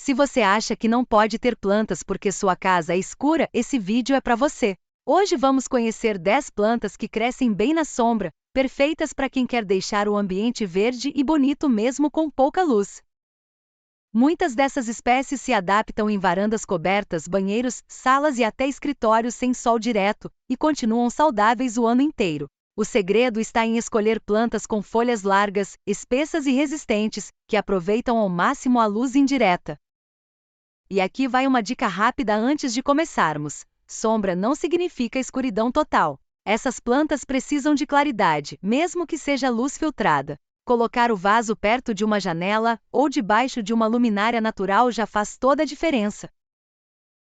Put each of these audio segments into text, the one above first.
Se você acha que não pode ter plantas porque sua casa é escura, esse vídeo é para você. Hoje vamos conhecer 10 plantas que crescem bem na sombra, perfeitas para quem quer deixar o ambiente verde e bonito mesmo com pouca luz. Muitas dessas espécies se adaptam em varandas cobertas, banheiros, salas e até escritórios sem sol direto, e continuam saudáveis o ano inteiro. O segredo está em escolher plantas com folhas largas, espessas e resistentes, que aproveitam ao máximo a luz indireta. E aqui vai uma dica rápida antes de começarmos. Sombra não significa escuridão total. Essas plantas precisam de claridade, mesmo que seja luz filtrada. Colocar o vaso perto de uma janela ou debaixo de uma luminária natural já faz toda a diferença.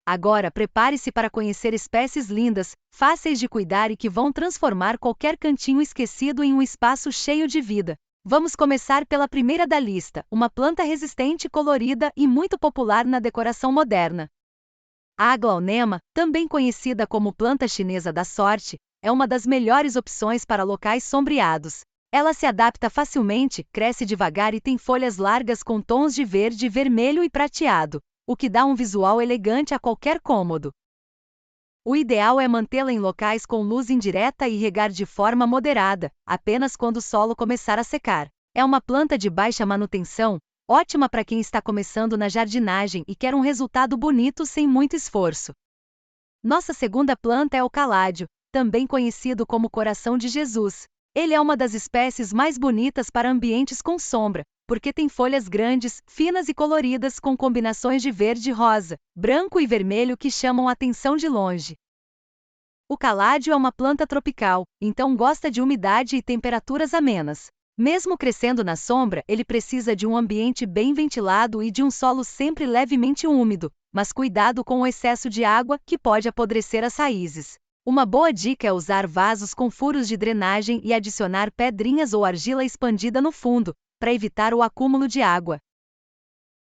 Agora prepare-se para conhecer espécies lindas, fáceis de cuidar e que vão transformar qualquer cantinho esquecido em um espaço cheio de vida. Vamos começar pela primeira da lista, uma planta resistente, colorida e muito popular na decoração moderna. A aglaonema, também conhecida como planta chinesa da sorte, é uma das melhores opções para locais sombreados. Ela se adapta facilmente, cresce devagar e tem folhas largas com tons de verde, vermelho e prateado, o que dá um visual elegante a qualquer cômodo. O ideal é mantê-la em locais com luz indireta e regar de forma moderada, apenas quando o solo começar a secar. É uma planta de baixa manutenção, ótima para quem está começando na jardinagem e quer um resultado bonito sem muito esforço. Nossa segunda planta é o caládio, também conhecido como coração de Jesus. Ele é uma das espécies mais bonitas para ambientes com sombra, porque tem folhas grandes, finas e coloridas com combinações de verde e rosa, branco e vermelho que chamam a atenção de longe. O caládio é uma planta tropical, então gosta de umidade e temperaturas amenas. Mesmo crescendo na sombra, ele precisa de um ambiente bem ventilado e de um solo sempre levemente úmido, mas cuidado com o excesso de água, que pode apodrecer as raízes. Uma boa dica é usar vasos com furos de drenagem e adicionar pedrinhas ou argila expandida no fundo, para evitar o acúmulo de água.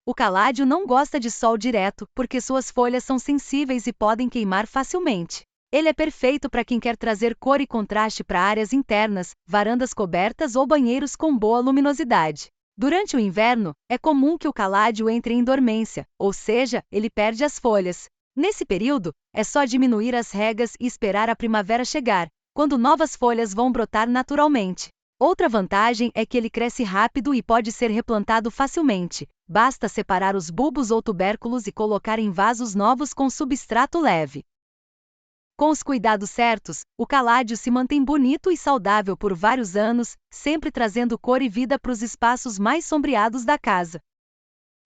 O caládio não gosta de sol direto, porque suas folhas são sensíveis e podem queimar facilmente. Ele é perfeito para quem quer trazer cor e contraste para áreas internas, varandas cobertas ou banheiros com boa luminosidade. Durante o inverno, é comum que o caládio entre em dormência, ou seja, ele perde as folhas. Nesse período, é só diminuir as regas e esperar a primavera chegar, quando novas folhas vão brotar naturalmente. Outra vantagem é que ele cresce rápido e pode ser replantado facilmente. Basta separar os bulbos ou tubérculos e colocar em vasos novos com substrato leve. Com os cuidados certos, o caládio se mantém bonito e saudável por vários anos, sempre trazendo cor e vida para os espaços mais sombreados da casa.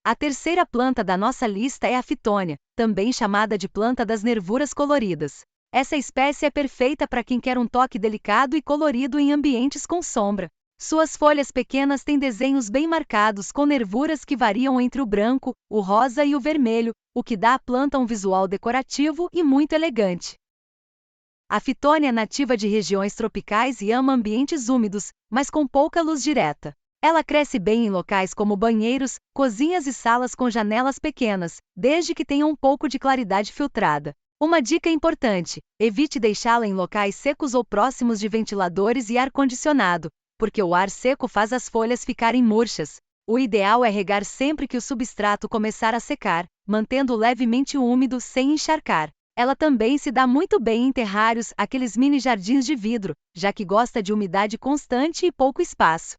A terceira planta da nossa lista é a fitônia, também chamada de planta das nervuras coloridas. Essa espécie é perfeita para quem quer um toque delicado e colorido em ambientes com sombra. Suas folhas pequenas têm desenhos bem marcados com nervuras que variam entre o branco, o rosa e o vermelho, o que dá à planta um visual decorativo e muito elegante. A fitônia é nativa de regiões tropicais e ama ambientes úmidos, mas com pouca luz direta. Ela cresce bem em locais como banheiros, cozinhas e salas com janelas pequenas, desde que tenha um pouco de claridade filtrada. Uma dica importante: evite deixá-la em locais secos ou próximos de ventiladores e ar-condicionado, porque o ar seco faz as folhas ficarem murchas. O ideal é regar sempre que o substrato começar a secar, mantendo levemente úmido sem encharcar. Ela também se dá muito bem em terrários, aqueles mini jardins de vidro, já que gosta de umidade constante e pouco espaço.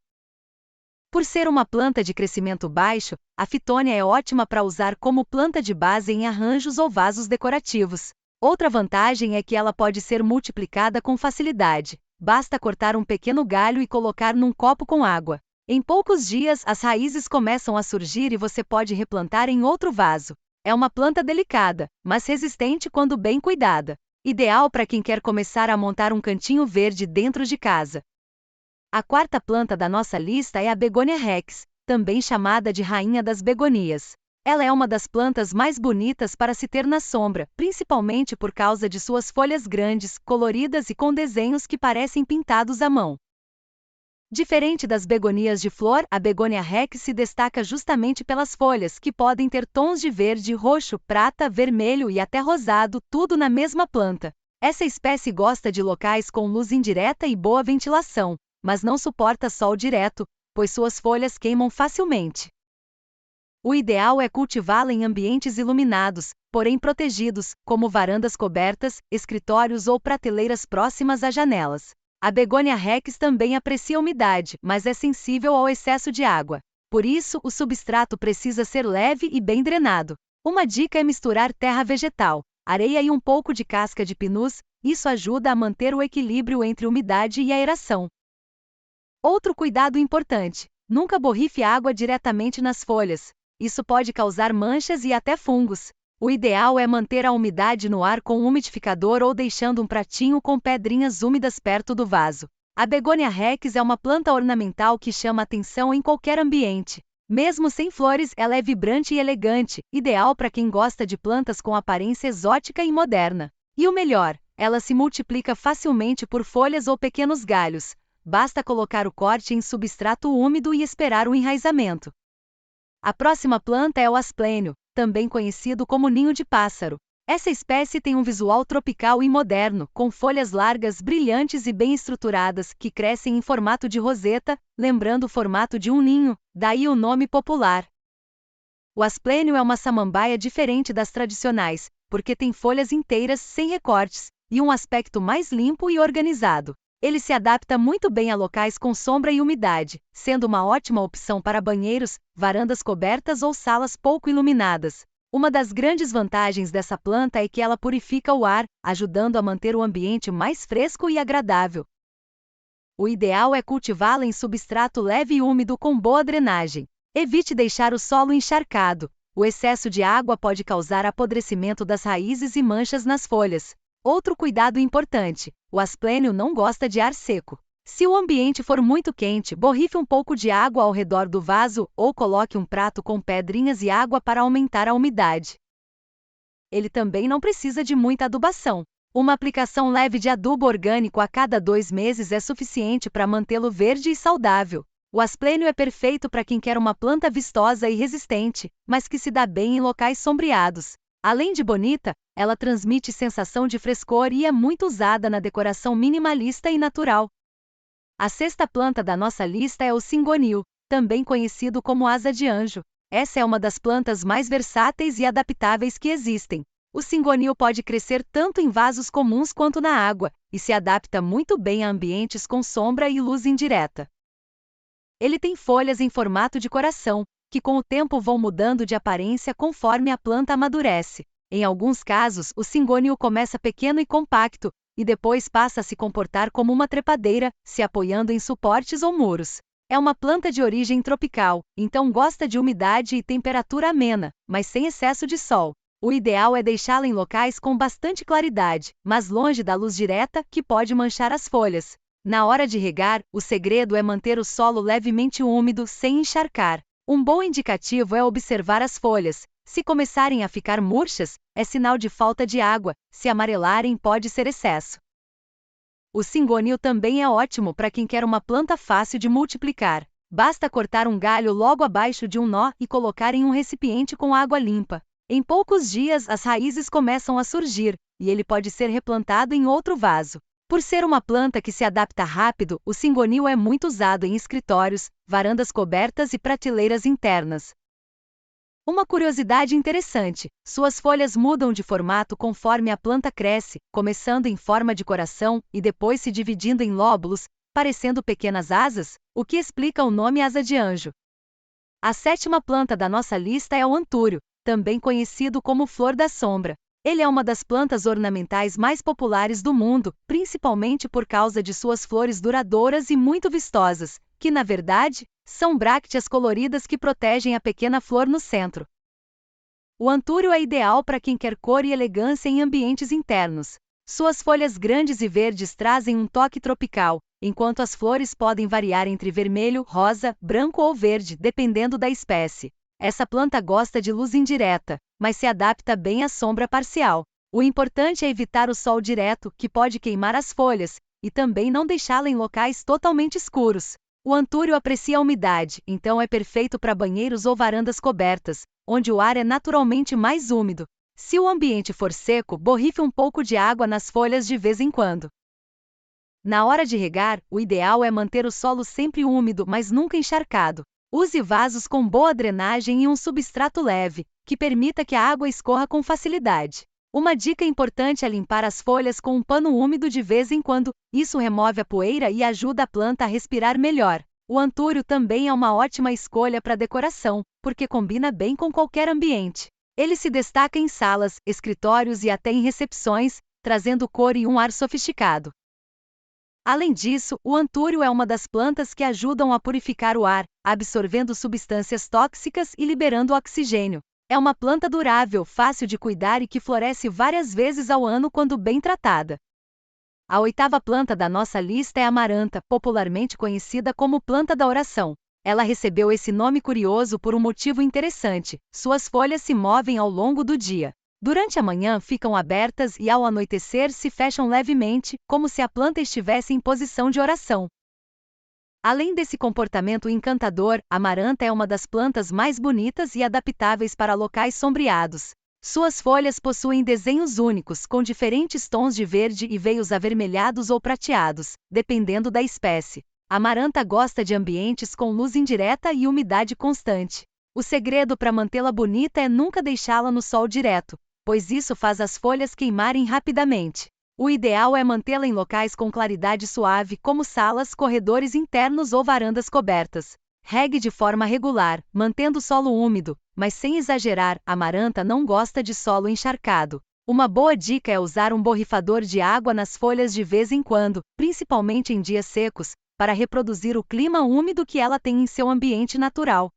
Por ser uma planta de crescimento baixo, a fitônia é ótima para usar como planta de base em arranjos ou vasos decorativos. Outra vantagem é que ela pode ser multiplicada com facilidade. Basta cortar um pequeno galho e colocar num copo com água. Em poucos dias, as raízes começam a surgir e você pode replantar em outro vaso. É uma planta delicada, mas resistente quando bem cuidada. Ideal para quem quer começar a montar um cantinho verde dentro de casa. A quarta planta da nossa lista é a Begonia rex, também chamada de rainha das begonias. Ela é uma das plantas mais bonitas para se ter na sombra, principalmente por causa de suas folhas grandes, coloridas e com desenhos que parecem pintados à mão. Diferente das begonias de flor, a Begonia rex se destaca justamente pelas folhas, que podem ter tons de verde, roxo, prata, vermelho e até rosado, tudo na mesma planta. Essa espécie gosta de locais com luz indireta e boa ventilação, mas não suporta sol direto, pois suas folhas queimam facilmente. O ideal é cultivá-la em ambientes iluminados, porém protegidos, como varandas cobertas, escritórios ou prateleiras próximas a janelas. A Begônia rex também aprecia umidade, mas é sensível ao excesso de água. Por isso, o substrato precisa ser leve e bem drenado. Uma dica é misturar terra vegetal, areia e um pouco de casca de pinus, isso ajuda a manter o equilíbrio entre umidade e aeração. Outro cuidado importante: nunca borrife água diretamente nas folhas. Isso pode causar manchas e até fungos. O ideal é manter a umidade no ar com um umidificador ou deixando um pratinho com pedrinhas úmidas perto do vaso. A Begônia rex é uma planta ornamental que chama atenção em qualquer ambiente. Mesmo sem flores, ela é vibrante e elegante, ideal para quem gosta de plantas com aparência exótica e moderna. E o melhor, ela se multiplica facilmente por folhas ou pequenos galhos. Basta colocar o corte em substrato úmido e esperar o enraizamento. A próxima planta é o asplênio, também conhecido como ninho de pássaro. Essa espécie tem um visual tropical e moderno, com folhas largas, brilhantes e bem estruturadas, que crescem em formato de roseta, lembrando o formato de um ninho, daí o nome popular. O asplênio é uma samambaia diferente das tradicionais, porque tem folhas inteiras, sem recortes, e um aspecto mais limpo e organizado. Ele se adapta muito bem a locais com sombra e umidade, sendo uma ótima opção para banheiros, varandas cobertas ou salas pouco iluminadas. Uma das grandes vantagens dessa planta é que ela purifica o ar, ajudando a manter o ambiente mais fresco e agradável. O ideal é cultivá-la em substrato leve e úmido com boa drenagem. Evite deixar o solo encharcado. O excesso de água pode causar apodrecimento das raízes e manchas nas folhas. Outro cuidado importante: o asplênio não gosta de ar seco. Se o ambiente for muito quente, borrife um pouco de água ao redor do vaso ou coloque um prato com pedrinhas e água para aumentar a umidade. Ele também não precisa de muita adubação. Uma aplicação leve de adubo orgânico a cada 2 meses é suficiente para mantê-lo verde e saudável. O asplênio é perfeito para quem quer uma planta vistosa e resistente, mas que se dá bem em locais sombreados. Além de bonita, ela transmite sensação de frescor e é muito usada na decoração minimalista e natural. A sexta planta da nossa lista é o cingonil, também conhecido como asa de anjo. Essa é uma das plantas mais versáteis e adaptáveis que existem. O cingonil pode crescer tanto em vasos comuns quanto na água, e se adapta muito bem a ambientes com sombra e luz indireta. Ele tem folhas em formato de coração, que com o tempo vão mudando de aparência conforme a planta amadurece. Em alguns casos, o cingônio começa pequeno e compacto, e depois passa a se comportar como uma trepadeira, se apoiando em suportes ou muros. É uma planta de origem tropical, então gosta de umidade e temperatura amena, mas sem excesso de sol. O ideal é deixá-la em locais com bastante claridade, mas longe da luz direta, que pode manchar as folhas. Na hora de regar, o segredo é manter o solo levemente úmido sem encharcar. Um bom indicativo é observar as folhas. Se começarem a ficar murchas, é sinal de falta de água, se amarelarem pode ser excesso. O cingônio também é ótimo para quem quer uma planta fácil de multiplicar. Basta cortar um galho logo abaixo de um nó e colocar em um recipiente com água limpa. Em poucos dias as raízes começam a surgir, e ele pode ser replantado em outro vaso. Por ser uma planta que se adapta rápido, o cingônio é muito usado em escritórios, varandas cobertas e prateleiras internas. Uma curiosidade interessante: suas folhas mudam de formato conforme a planta cresce, começando em forma de coração e depois se dividindo em lóbulos, parecendo pequenas asas, o que explica o nome asa de anjo. A sétima planta da nossa lista é o antúrio, também conhecido como flor da sombra. Ele é uma das plantas ornamentais mais populares do mundo, principalmente por causa de suas flores duradouras e muito vistosas, que na verdade, são brácteas coloridas que protegem a pequena flor no centro. O antúrio é ideal para quem quer cor e elegância em ambientes internos. Suas folhas grandes e verdes trazem um toque tropical, enquanto as flores podem variar entre vermelho, rosa, branco ou verde, dependendo da espécie. Essa planta gosta de luz indireta, mas se adapta bem à sombra parcial. O importante é evitar o sol direto, que pode queimar as folhas, e também não deixá-la em locais totalmente escuros. O antúrio aprecia a umidade, então é perfeito para banheiros ou varandas cobertas, onde o ar é naturalmente mais úmido. Se o ambiente for seco, borrife um pouco de água nas folhas de vez em quando. Na hora de regar, o ideal é manter o solo sempre úmido, mas nunca encharcado. Use vasos com boa drenagem e um substrato leve, que permita que a água escorra com facilidade. Uma dica importante é limpar as folhas com um pano úmido de vez em quando, isso remove a poeira e ajuda a planta a respirar melhor. O antúrio também é uma ótima escolha para decoração, porque combina bem com qualquer ambiente. Ele se destaca em salas, escritórios e até em recepções, trazendo cor e um ar sofisticado. Além disso, o antúrio é uma das plantas que ajudam a purificar o ar, absorvendo substâncias tóxicas e liberando oxigênio. É uma planta durável, fácil de cuidar e que floresce várias vezes ao ano quando bem tratada. A 8ª planta da nossa lista é a amaranta, popularmente conhecida como planta da oração. Ela recebeu esse nome curioso por um motivo interessante: suas folhas se movem ao longo do dia. Durante a manhã ficam abertas e ao anoitecer se fecham levemente, como se a planta estivesse em posição de oração. Além desse comportamento encantador, a amaranta é uma das plantas mais bonitas e adaptáveis para locais sombreados. Suas folhas possuem desenhos únicos, com diferentes tons de verde e veios avermelhados ou prateados, dependendo da espécie. A amaranta gosta de ambientes com luz indireta e umidade constante. O segredo para mantê-la bonita é nunca deixá-la no sol direto, pois isso faz as folhas queimarem rapidamente. O ideal é mantê-la em locais com claridade suave, como salas, corredores internos ou varandas cobertas. Regue de forma regular, mantendo o solo úmido, mas sem exagerar. A amaranta não gosta de solo encharcado. Uma boa dica é usar um borrifador de água nas folhas de vez em quando, principalmente em dias secos, para reproduzir o clima úmido que ela tem em seu ambiente natural.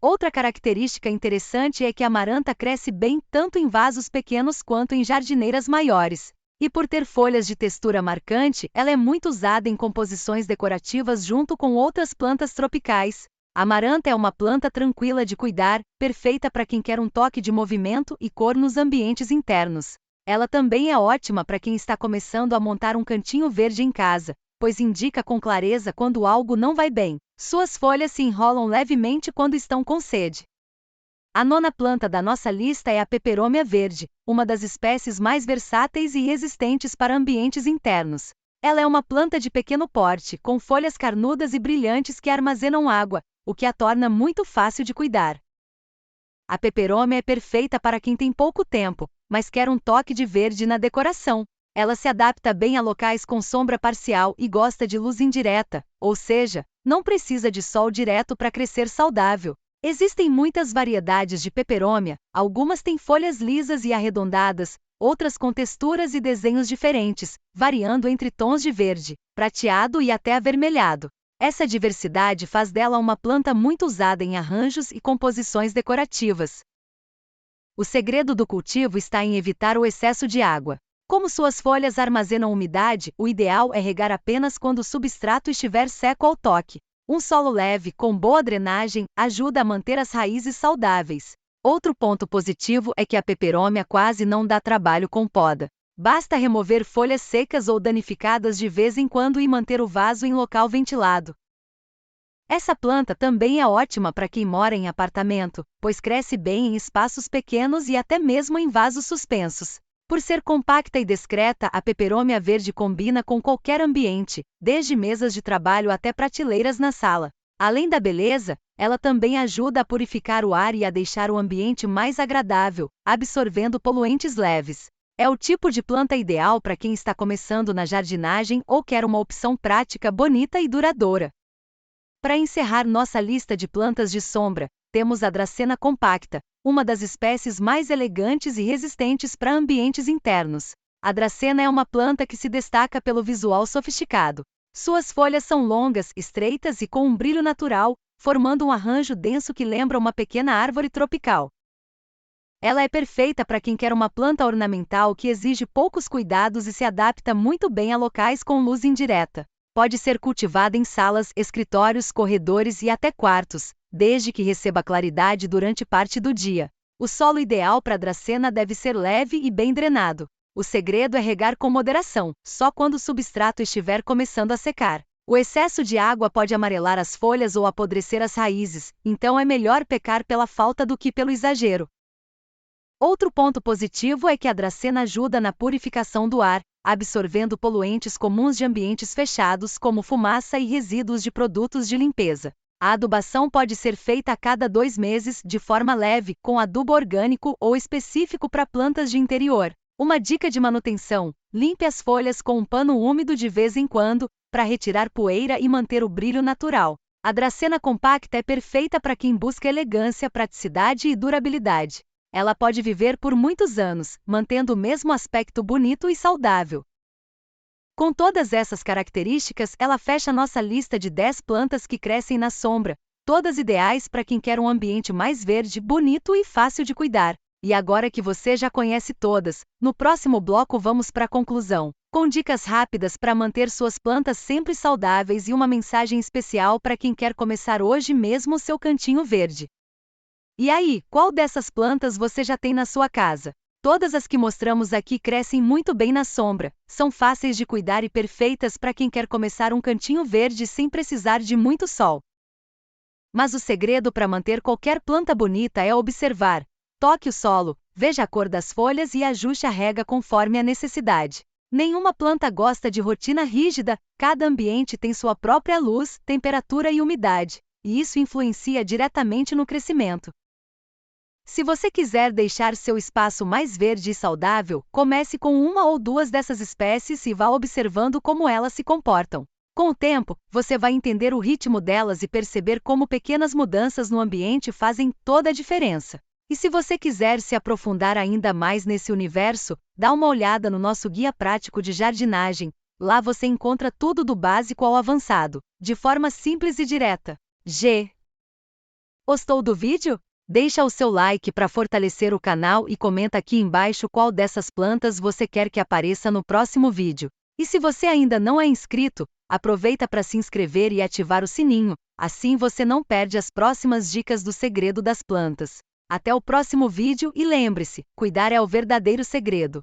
Outra característica interessante é que a amaranta cresce bem tanto em vasos pequenos quanto em jardineiras maiores. E por ter folhas de textura marcante, ela é muito usada em composições decorativas junto com outras plantas tropicais. A amaranta é uma planta tranquila de cuidar, perfeita para quem quer um toque de movimento e cor nos ambientes internos. Ela também é ótima para quem está começando a montar um cantinho verde em casa, pois indica com clareza quando algo não vai bem. Suas folhas se enrolam levemente quando estão com sede. A 9ª planta da nossa lista é a peperômia verde, uma das espécies mais versáteis e resistentes para ambientes internos. Ela é uma planta de pequeno porte, com folhas carnudas e brilhantes que armazenam água, o que a torna muito fácil de cuidar. A peperômia é perfeita para quem tem pouco tempo, mas quer um toque de verde na decoração. Ela se adapta bem a locais com sombra parcial e gosta de luz indireta, ou seja, não precisa de sol direto para crescer saudável. Existem muitas variedades de peperômia, algumas têm folhas lisas e arredondadas, outras com texturas e desenhos diferentes, variando entre tons de verde, prateado e até avermelhado. Essa diversidade faz dela uma planta muito usada em arranjos e composições decorativas. O segredo do cultivo está em evitar o excesso de água. Como suas folhas armazenam umidade, o ideal é regar apenas quando o substrato estiver seco ao toque. Um solo leve, com boa drenagem, ajuda a manter as raízes saudáveis. Outro ponto positivo é que a peperômia quase não dá trabalho com poda. Basta remover folhas secas ou danificadas de vez em quando e manter o vaso em local ventilado. Essa planta também é ótima para quem mora em apartamento, pois cresce bem em espaços pequenos e até mesmo em vasos suspensos. Por ser compacta e discreta, a peperômia verde combina com qualquer ambiente, desde mesas de trabalho até prateleiras na sala. Além da beleza, ela também ajuda a purificar o ar e a deixar o ambiente mais agradável, absorvendo poluentes leves. É o tipo de planta ideal para quem está começando na jardinagem ou quer uma opção prática, bonita e duradoura. Para encerrar nossa lista de plantas de sombra, temos a Dracena compacta, uma das espécies mais elegantes e resistentes para ambientes internos. A Dracena é uma planta que se destaca pelo visual sofisticado. Suas folhas são longas, estreitas e com um brilho natural, formando um arranjo denso que lembra uma pequena árvore tropical. Ela é perfeita para quem quer uma planta ornamental que exige poucos cuidados e se adapta muito bem a locais com luz indireta. Pode ser cultivada em salas, escritórios, corredores e até quartos, desde que receba claridade durante parte do dia. O solo ideal para a Dracena deve ser leve e bem drenado. O segredo é regar com moderação, só quando o substrato estiver começando a secar. O excesso de água pode amarelar as folhas ou apodrecer as raízes, então é melhor pecar pela falta do que pelo exagero. Outro ponto positivo é que a Dracena ajuda na purificação do ar, absorvendo poluentes comuns de ambientes fechados como fumaça e resíduos de produtos de limpeza. A adubação pode ser feita a cada 2 meses, de forma leve, com adubo orgânico ou específico para plantas de interior. Uma dica de manutenção: limpe as folhas com um pano úmido de vez em quando, para retirar poeira e manter o brilho natural. A Dracena compacta é perfeita para quem busca elegância, praticidade e durabilidade. Ela pode viver por muitos anos, mantendo o mesmo aspecto bonito e saudável. Com todas essas características, ela fecha nossa lista de 10 plantas que crescem na sombra, todas ideais para quem quer um ambiente mais verde, bonito e fácil de cuidar. E agora que você já conhece todas, no próximo bloco vamos para a conclusão, com dicas rápidas para manter suas plantas sempre saudáveis e uma mensagem especial para quem quer começar hoje mesmo o seu cantinho verde. E aí, qual dessas plantas você já tem na sua casa? Todas as que mostramos aqui crescem muito bem na sombra, são fáceis de cuidar e perfeitas para quem quer começar um cantinho verde sem precisar de muito sol. Mas o segredo para manter qualquer planta bonita é observar. Toque o solo, veja a cor das folhas e ajuste a rega conforme a necessidade. Nenhuma planta gosta de rotina rígida, cada ambiente tem sua própria luz, temperatura e umidade, e isso influencia diretamente no crescimento. Se você quiser deixar seu espaço mais verde e saudável, comece com uma ou duas dessas espécies e vá observando como elas se comportam. Com o tempo, você vai entender o ritmo delas e perceber como pequenas mudanças no ambiente fazem toda a diferença. E se você quiser se aprofundar ainda mais nesse universo, dá uma olhada no nosso guia prático de jardinagem. Lá você encontra tudo do básico ao avançado, de forma simples e direta. Gostou do vídeo? Deixa o seu like para fortalecer o canal e comenta aqui embaixo qual dessas plantas você quer que apareça no próximo vídeo. E se você ainda não é inscrito, aproveita para se inscrever e ativar o sininho, assim você não perde as próximas dicas do segredo das plantas. Até o próximo vídeo e lembre-se, cuidar é o verdadeiro segredo.